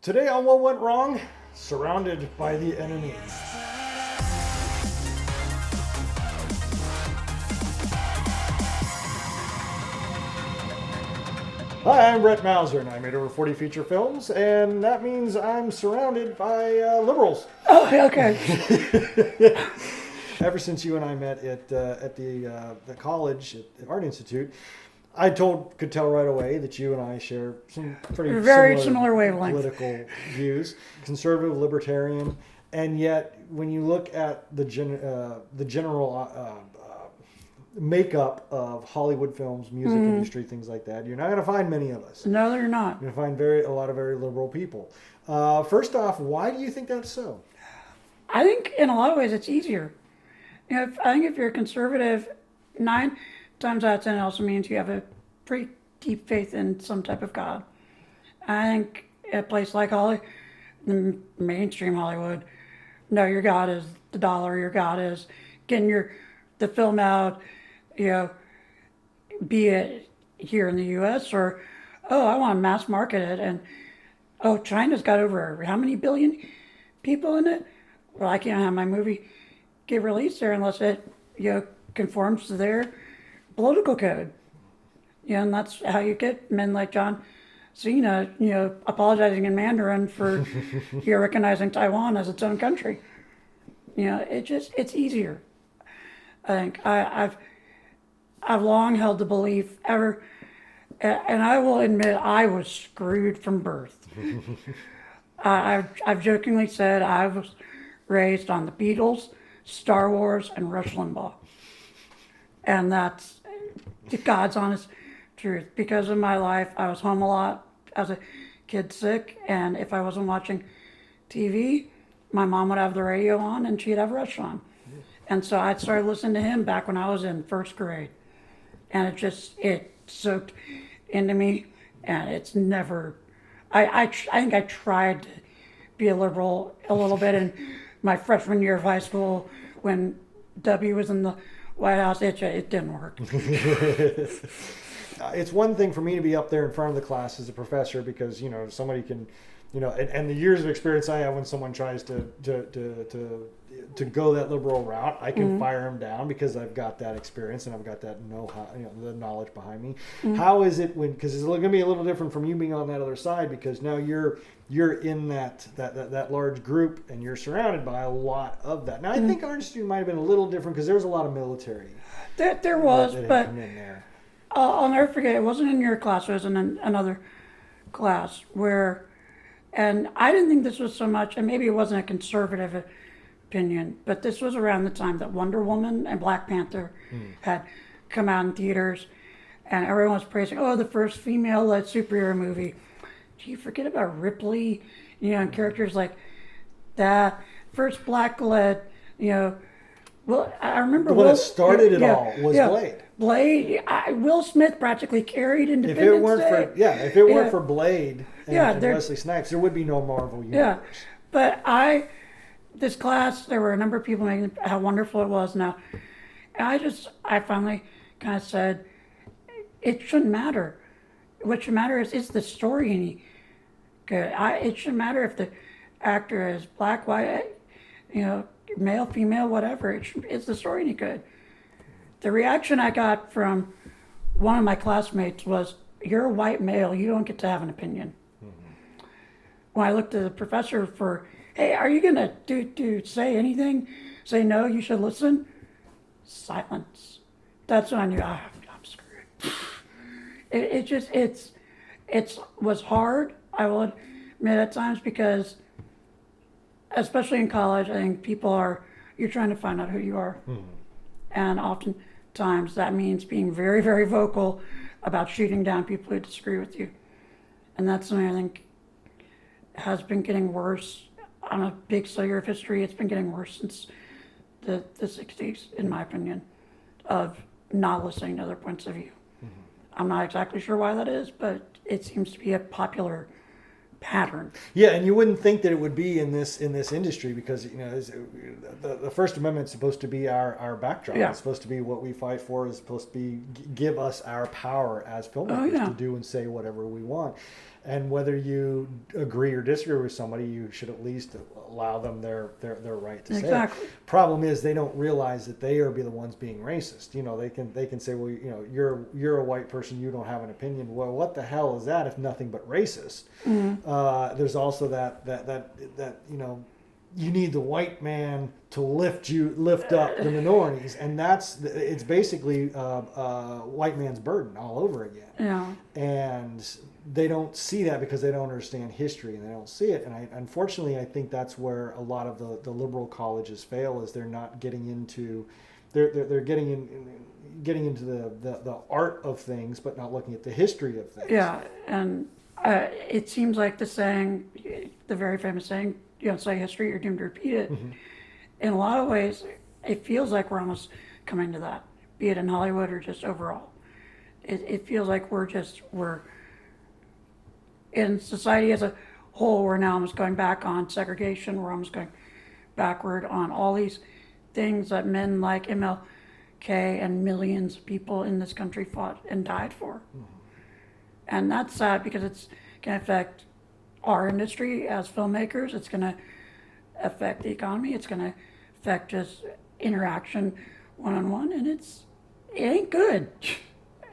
Today on What Went Wrong, surrounded by the enemy. Hi, I'm Brett Mauser, and I made over 40 feature films, and that means I'm surrounded by liberals. Oh, okay. Ever since you and I met at the college, at the Art Institute, I could tell right away that you and I share some pretty Very similar wavelengths. political views, conservative, libertarian, and yet when you look at the general makeup of Hollywood films, music industry, things like that, you're not going to find many of us. No, they're not. You're going to find a lot of very liberal people. First off, why do you think that's so? I think in a lot of ways it's easier. I think if you're a conservative, 9 times out of 10 it also means you have a pretty deep faith in some type of God. I think a place like the mainstream Hollywood, no, your God is the dollar. Your God is getting the film out. Be it here in the U.S. or, oh, I want to mass market it, and oh, China's got over how many billion people in it? Well, I can't have my movie get released there unless it conforms to their political code. And that's how you get men like John Cena, apologizing in Mandarin for recognizing Taiwan as its own country. It's easier. I think I've long held the belief and I will admit I was screwed from birth. I've jokingly said I was raised on the Beatles, Star Wars, and Rush Limbaugh. And that's God's honest truth. Because of my life, I was home a lot as a kid, sick, and if I wasn't watching TV, my mom would have the radio on and she'd have Rush on. And so I started listening to him back when I was in first grade. And it soaked into me, and it's never, I think I tried to be a liberal a little bit in my freshman year of high school when W was in the White House. It didn't work. It's one thing for me to be up there in front of the class as a professor because, somebody can, and the years of experience I have when someone tries to go that liberal route, I can fire them down because I've got that experience and I've got that know-how, the knowledge behind me. How is it because it's going to be a little different from you being on that other side because now you're in that large group and you're surrounded by a lot of that. Now I think Art Institute might have been a little different because there was a lot of military. There was, that but come in there. I'll never forget. It wasn't in your class. It was in another class and I didn't think this was so much, and maybe it wasn't a conservative opinion, but this was around the time that Wonder Woman and Black Panther had come out in theaters, and everyone was praising, the first female-led superhero movie. Do you forget about Ripley, and characters like that? First black-led, well, I remember The one that started it all was Blade. Blade, Will Smith practically carried Independence Day. If it weren't for Blade and there- Wesley Snipes, there would be no Marvel universe. Yeah, but this class, there were a number of people making how wonderful it was now. And I finally kind of said, it shouldn't matter. What should matter is the story any good. It shouldn't matter if the actor is black, white, male, female, whatever. It's the story any good. The reaction I got from one of my classmates was, you're a white male, you don't get to have an opinion. When I looked at the professor for, hey, are you gonna say anything? Say no, you should listen. Silence. That's when I knew I'm screwed. It was hard. I will admit at times because, especially in college, I think you're trying to find out who you are, and oftentimes that means being very, very vocal about shooting down people who disagree with you, and that's something I think has been getting worse. I'm a big studier of history. It's been getting worse since the 60s, in my opinion, of not listening to other points of view. I'm not exactly sure why that is, but it seems to be a popular pattern. Yeah, and you wouldn't think that it would be in this industry because the First Amendment is supposed to be our backdrop. Yeah. It's supposed to be what we fight for. It's supposed to be give us our power as filmmakers to do and say whatever we want. And whether you agree or disagree with somebody, you should at least allow them their right to say Exactly. it. Problem is, they don't realize that they are be the ones being racist. They can say, well, you're a white person, you don't have an opinion. Well, what the hell is that if nothing but racist? There's also that you need the white man to lift up the minorities, and it's basically white man's burden all over again. Yeah. And they don't see that because they don't understand history and they don't see it. And unfortunately, I think that's where a lot of the liberal colleges fail, is they're not getting into they're getting into the art of things, but not looking at the history of things. Yeah, and it seems like the very famous saying, you don't say history, you're doomed to repeat it. In a lot of ways, it feels like we're almost coming to that, be it in Hollywood or just overall. It feels like we're in society as a whole, we're now almost going back on segregation, we're almost going backward on all these things that men like MLK and millions of people in this country fought and died for. And that's sad because it's going to affect our industry as filmmakers. It's going to affect the economy. It's going to affect just interaction one-on-one, and it ain't good.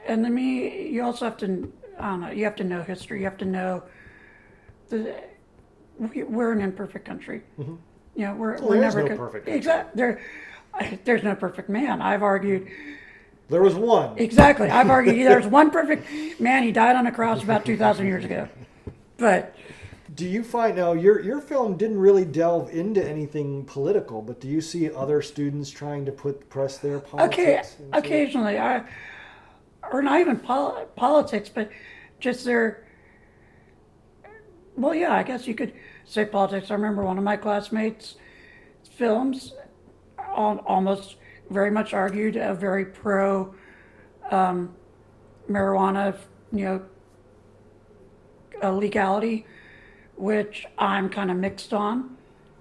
And to me, you also have to, I don't know, you have to know history. You have to know we're an imperfect country. We're never no good. perfect country. Exactly. There's no perfect man. I've argued. There was one. Exactly. I've argued there's one perfect man. He died on a cross about 2,000 years ago. But do you find now your film didn't really delve into anything political, but do you see other students trying to press their politics? Occasionally, or not even politics, but just their. Well, yeah, I guess you could say politics. I remember one of my classmates' films almost very much argued a very pro marijuana, legality, which I'm kind of mixed on,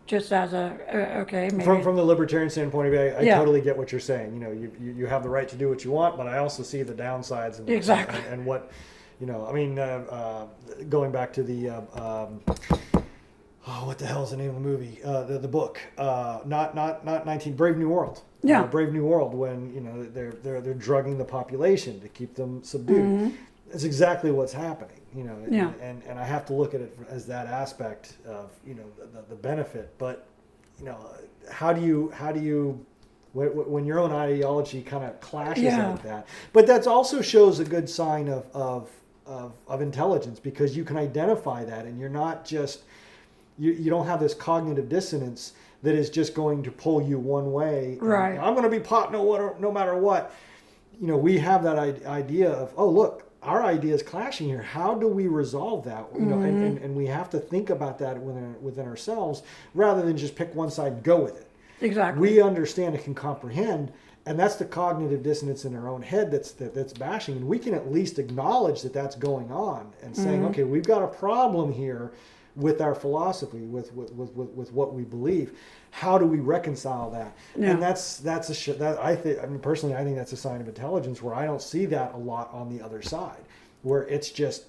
just as okay, maybe. From the libertarian standpoint of view, I Yeah. totally get what you're saying. You have the right to do what you want, but I also see the downsides and Exactly. and what, going back to the what the hell is the name of the movie? The book, not 19 Brave New World. Yeah. Brave New World, when they're drugging the population to keep them subdued. It's exactly what's happening, Yeah. and I have to look at it as that aspect of the benefit. But how do you when your own ideology kind of clashes Yeah. like that? But that also shows a good sign of intelligence, because you can identify that, and you're not just you don't have this cognitive dissonance that is just going to pull you one way. Right. I'm going to be pot no matter what. We have that idea of, oh, look, our ideas clashing here. How do we resolve that? And we have to think about that within ourselves, rather than just pick one side and go with it. Exactly. We understand and can comprehend, and that's the cognitive dissonance in our own head that's bashing. And we can at least acknowledge that that's going on and saying, okay, we've got a problem here with our philosophy, with what we believe. How do we reconcile that? Yeah. And that I think. I mean, personally, I think that's a sign of intelligence, where I don't see that a lot on the other side, where it's just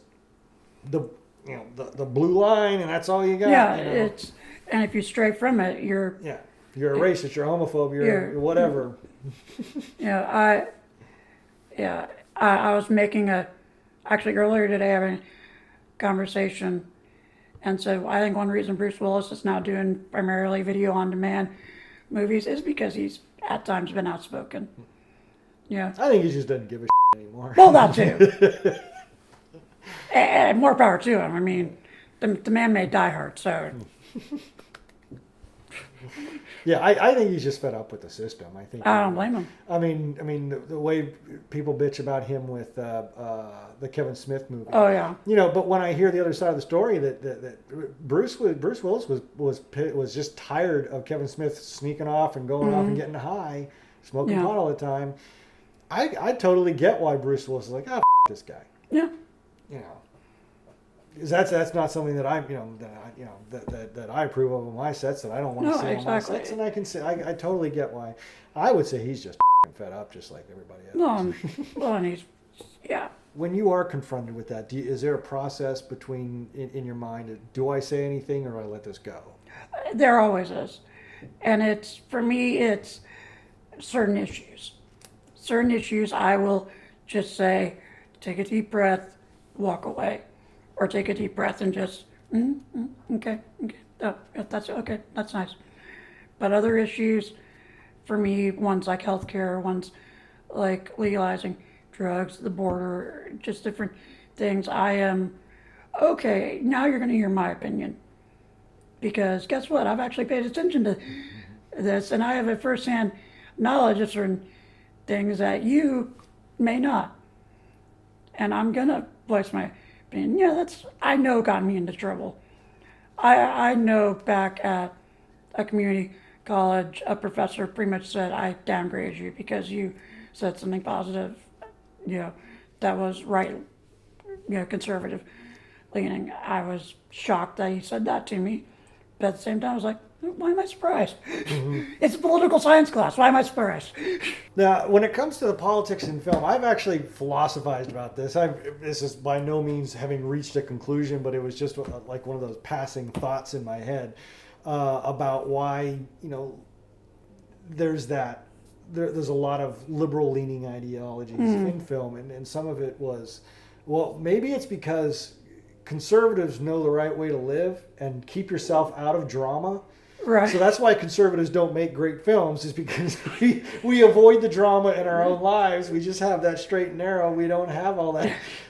the blue line, and that's all you got. Yeah, and if you stray from it, you're. Yeah, you're a racist, you're a homophobe, you're whatever. I was making actually earlier today, having a conversation. And so I think one reason Bruce Willis is now doing primarily video on demand movies is because he's at times been outspoken. Yeah. I think he just doesn't give a anymore. Well, that too. And more power to him. I mean, the man made Die Hard, so. Yeah, I think he's just fed up with the system. I don't blame him. I mean, the way people bitch about him with the Kevin Smith movie. Oh yeah. But when I hear the other side of the story, that Bruce Willis was just tired of Kevin Smith sneaking off and going off and getting high, smoking pot all the time. I totally get why Bruce Willis is like, f this guy. Yeah. Because that's not something that that I approve of on my sets, that I don't want to see on my sets, and I can say I totally get why. I would say he's just fed up, just like everybody else. Well, and he's when you are confronted with that, is there a process between in your mind? Do I say anything or do I let this go? There always is. And it's, for me, it's certain issues. Certain issues, I will just say, take a deep breath, walk away. Or take a deep breath and just, okay, oh, that's okay, that's nice. But other issues, for me, ones like healthcare, ones like legalizing drugs, the border, just different things, I am, okay, now you're going to hear my opinion. Because guess what? I've actually paid attention to this, and I have a firsthand knowledge of certain things that you may not. And I'm going to voice my opinion. Yeah, I know got me into trouble. I know back at a community college, a professor pretty much said, I downgraded you because you said something positive, that was right, conservative leaning. I was shocked that he said that to me. But at the same time, I was like, why am I surprised? It's a political science class. Why am I surprised? Now, when it comes to the politics in film, I've actually philosophized about this. This is by no means having reached a conclusion, but it was just like one of those passing thoughts in my head about why, there's a lot of liberal-leaning ideologies in film, and some of it was, well, maybe it's because conservatives know the right way to live and keep yourself out of drama. Right. So that's why conservatives don't make great films, is because we avoid the drama in our own lives. We just have that straight and narrow. We don't have all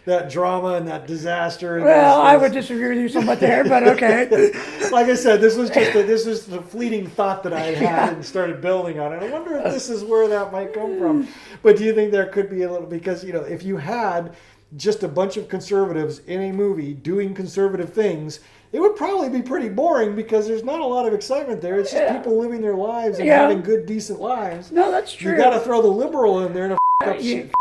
that drama and that disaster. And I would disagree with you somewhat there, but okay. Like I said, this was the fleeting thought that I had and started building on it. I wonder if this is where that might come from. But do you think there could be a little, because if you had just a bunch of conservatives in a movie doing conservative things, it would probably be pretty boring because there's not a lot of excitement there. It's just people living their lives and having good, decent lives. No, that's true. You got to throw the liberal in there to up shit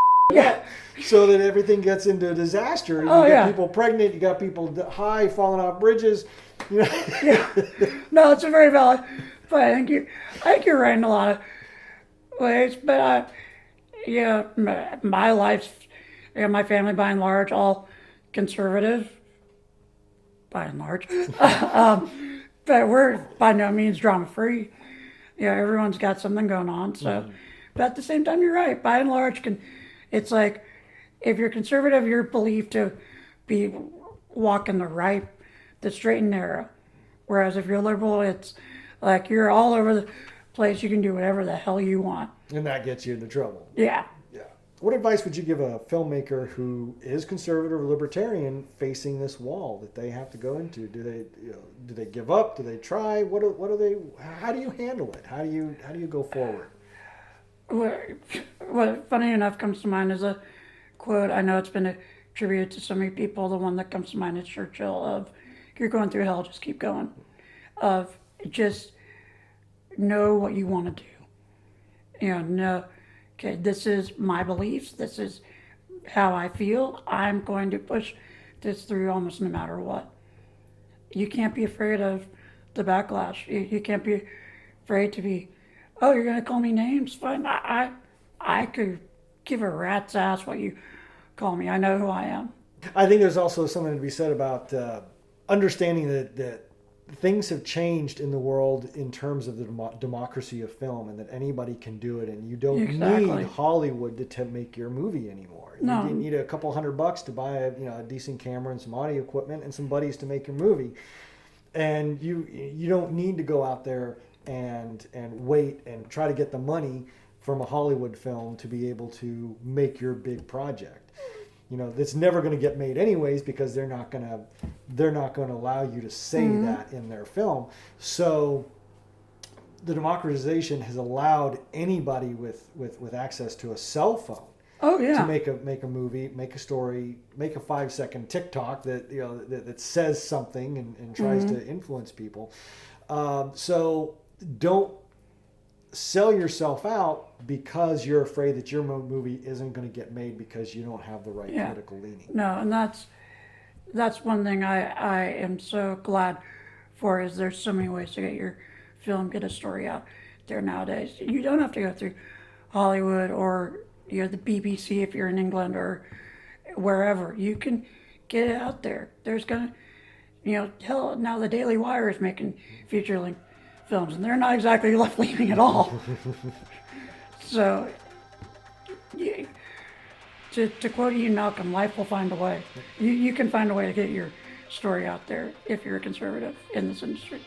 so that everything gets into a disaster. You get people pregnant. You got people high, falling off bridges. No, it's a very valid. But I think you're right in a lot of ways. But my life, my family by and large, all conservative. By and large, but we're by no means drama free. Everyone's got something going on. So, but at the same time, you're right. By and large, it's like if you're conservative, you're believed to be walking the straight and narrow. Whereas if you're liberal, it's like you're all over the place. You can do whatever the hell you want, and that gets you into trouble. Yeah. What advice would you give a filmmaker who is conservative or libertarian facing this wall that they have to go into? Do they give up? Do they try? What do they? How do you handle it? How do you go forward? What funny enough comes to mind is a quote. I know it's been attributed to so many people. The one that comes to mind is Churchill of, "You're going through hell, just keep going." Of just know what you want to do. Know. Okay, this is my beliefs. This is how I feel. I'm going to push this through almost no matter what. You can't be afraid of the backlash. You can't be afraid to be, oh, you're going to call me names? Fine. I could give a rat's ass what you call me. I know who I am. I think there's also something to be said about understanding that things have changed in the world in terms of the democracy of film, and that anybody can do it, and you don't need Hollywood to make your movie anymore. No. You need a couple $100 to buy a decent camera and some audio equipment and some buddies to make your movie, and you don't need to go out there and wait and try to get the money from a Hollywood film to be able to make your big project. That's never going to get made anyways, because they're not going to allow you to say that in their film. So the democratization has allowed anybody with access to a cell phone to make a movie, make a story, make a 5-second TikTok that says something and tries to influence people. So don't sell yourself out because you're afraid that your movie isn't going to get made because you don't have the right political leaning. No, and that's one thing I am so glad for, is there's so many ways to get your film, get a story out there nowadays. You don't have to go through Hollywood or the BBC if you're in England, or wherever. You can get it out there. There's gonna, hell, now the Daily Wire is making feature-length films, and they're not exactly left-leaning at all. So, you, to quote Ian Malcolm, life will find a way. You can find a way to get your story out there if you're a conservative in this industry.